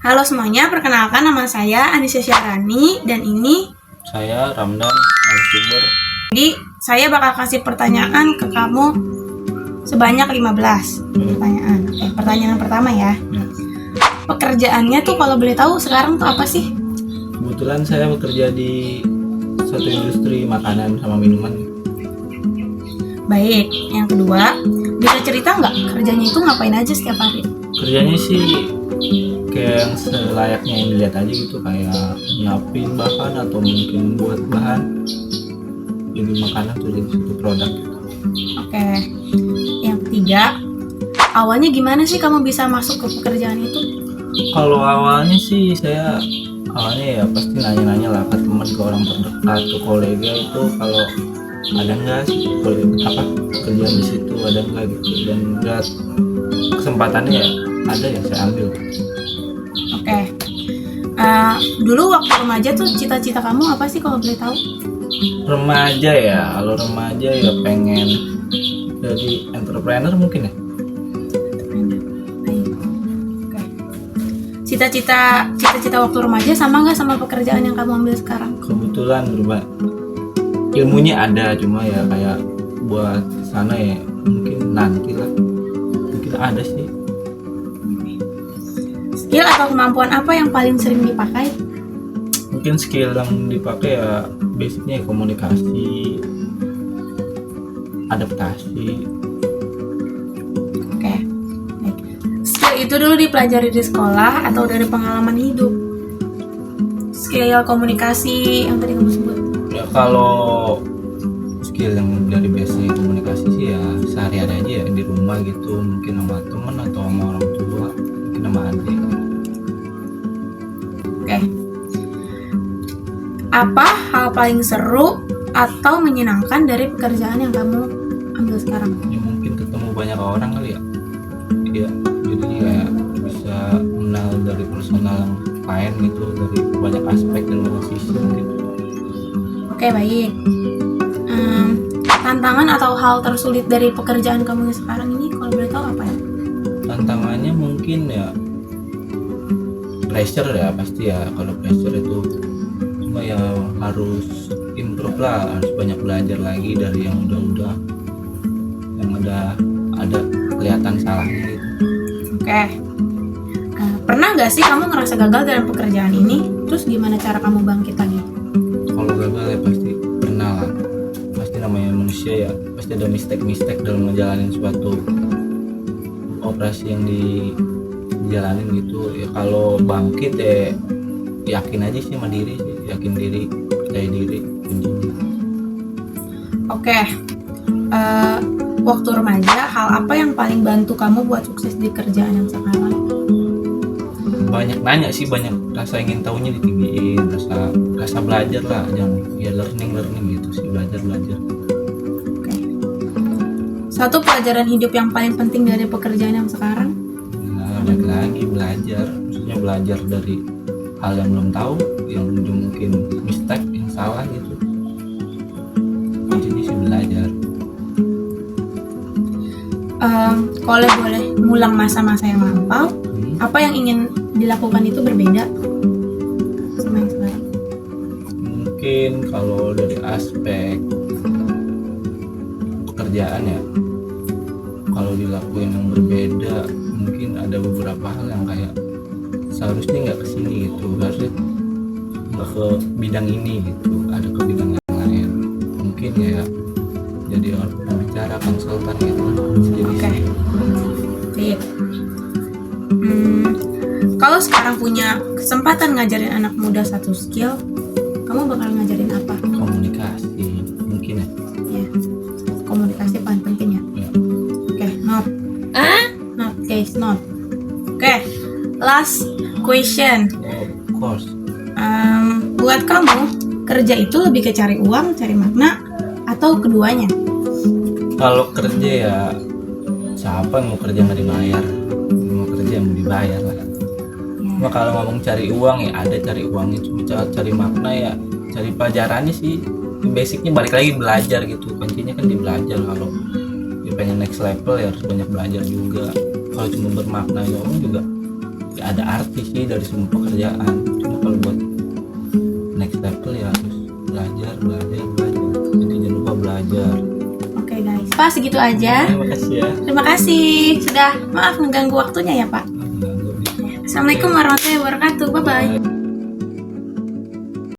Halo semuanya, perkenalkan nama saya Anissa Syarani dan ini Saya Ramdan, narasumber. jadi saya bakal kasih pertanyaan ke kamu sebanyak 15 pertanyaan. Pertanyaan yang pertama ya. Pekerjaannya tuh kalau boleh tahu sekarang tuh apa sih? Kebetulan saya bekerja di satu industri makanan sama minuman. Baik, yang kedua, bisa cerita nggak kerjanya itu ngapain aja setiap hari? Kerjanya sih kayak yang selayaknya yang dilihat aja gitu, kayak nyiapin bahan atau mungkin buat bahan jadi makanan tuh jadi satu produk gitu. Oke, yang ketiga, awalnya gimana sih kamu bisa masuk ke pekerjaan itu? Kalau awalnya sih saya ya pasti nanya-nanya lah ke teman, ke orang terdekat, ke kolega itu kalau ada nggak sih kerjaan di situ, ada nggak gitu, dan lihat kesempatannya ya ada ya saya ambil. Oke, dulu waktu remaja tuh cita-cita kamu apa sih kalau boleh tahu? Remaja ya, kalau remaja ya pengen jadi entrepreneur mungkin ya. Baik. Oke. Cita-cita waktu remaja sama nggak sama pekerjaan yang kamu ambil sekarang? Kebetulan berubah, ilmunya ada, cuma ya kayak buat sana ya mungkin nanti lah, mungkin ada sih. Skill atau kemampuan apa yang paling sering dipakai? Mungkin skill yang dipakai ya basicnya komunikasi, adaptasi. Oke. Baik. Skill itu dulu dipelajari di sekolah atau dari pengalaman hidup? Skill komunikasi yang tadi kamu sebut. Ya kalau skill yang dari basic komunikasi sih ya sehari-hari aja ya di rumah gitu, mungkin sama teman atau sama orang tua, mungkin sama adik. Oke. Apa hal paling seru atau menyenangkan dari pekerjaan yang kamu ambil sekarang? Ya mungkin ketemu banyak orang kali ya. Iya, jadinya kayak bisa kenal dari personal yang lain gitu, dari banyak aspek dan banyak sisi mungkin. Oke, baik. Tantangan atau hal tersulit dari pekerjaan kamu yang sekarang ini kalau boleh tahu apa ya? Tantangannya mungkin ya pressure ya pasti ya, kalau pressure itu cuma ya harus improve lah, harus banyak belajar lagi dari yang udah yang ada kelihatan salahnya gitu. Oke. Pernah nggak sih kamu ngerasa gagal dalam pekerjaan ini? Terus gimana cara kamu bangkit lagi? Kalau gagal ya pasti pernah lah, pasti namanya manusia ya, pasti ada mistake dalam menjalani suatu operasi yang dijalanin gitu ya. Kalau bangkit ya yakin aja sih sama diri sih, yakin diri, percaya diri kuncinya. Oke. Waktu remaja, hal apa yang paling bantu kamu buat sukses di kerjaan yang sekarang? Banyak nanya sih, banyak rasa ingin tahunya ditinggiin, rasa belajar lah, yang ya learning gitu sih, belajar. Oke. Satu pelajaran hidup yang paling penting dari pekerjaan yang sekarang? Nah, lagi belajar, maksudnya belajar dari hal yang belum tahu, yang mungkin mistake, yang salah gitu. Jadi sih belajar. Kalau boleh ngulang masa-masa yang lampau, apa yang ingin dilakukan itu berbeda sama yang sekarang? Mungkin kalau dari aspek pekerjaan ya, kalau dilakuin yang berbeda, mungkin ada beberapa hal yang kayak seharusnya nggak kesini gitu, harusnya nggak ke bidang ini gitu, ada ke bidang yang lain, mungkin ya jadi pembicara, konsultan gitu. Oke. Baik. Kalau sekarang punya kesempatan ngajarin anak muda satu skill, kamu bakal ngajarin apa? Komunikasi mungkin ya. Ya, komunikasi paling penting ya. Ya. Oke, note. Note guys, note. Oke, last question. Of course. Buat kamu, kerja itu lebih ke cari uang, cari makna, atau keduanya? Kalau kerja ya siapa yang mau kerja nggak dibayar, mau kerja yang mau dibayar lah. Cuma kalau ngomong cari uang ya ada cari uangnya, cuma cari makna ya cari pelajarannya sih, basicnya balik lagi belajar gitu, kuncinya kan di belajar. Kalau dia pengen next level ya harus banyak belajar juga. Kalau cuma bermakna doang juga ya ada arti sih dari semua pekerjaan. Cuma kalau buat next level ya harus belajar. Jadi jangan lupa belajar. Oke guys, Pak segitu aja. Terima kasih ya. Terima kasih sudah maaf mengganggu waktunya ya Pak. Assalamualaikum warahmatullahi wabarakatuh. Bye bye.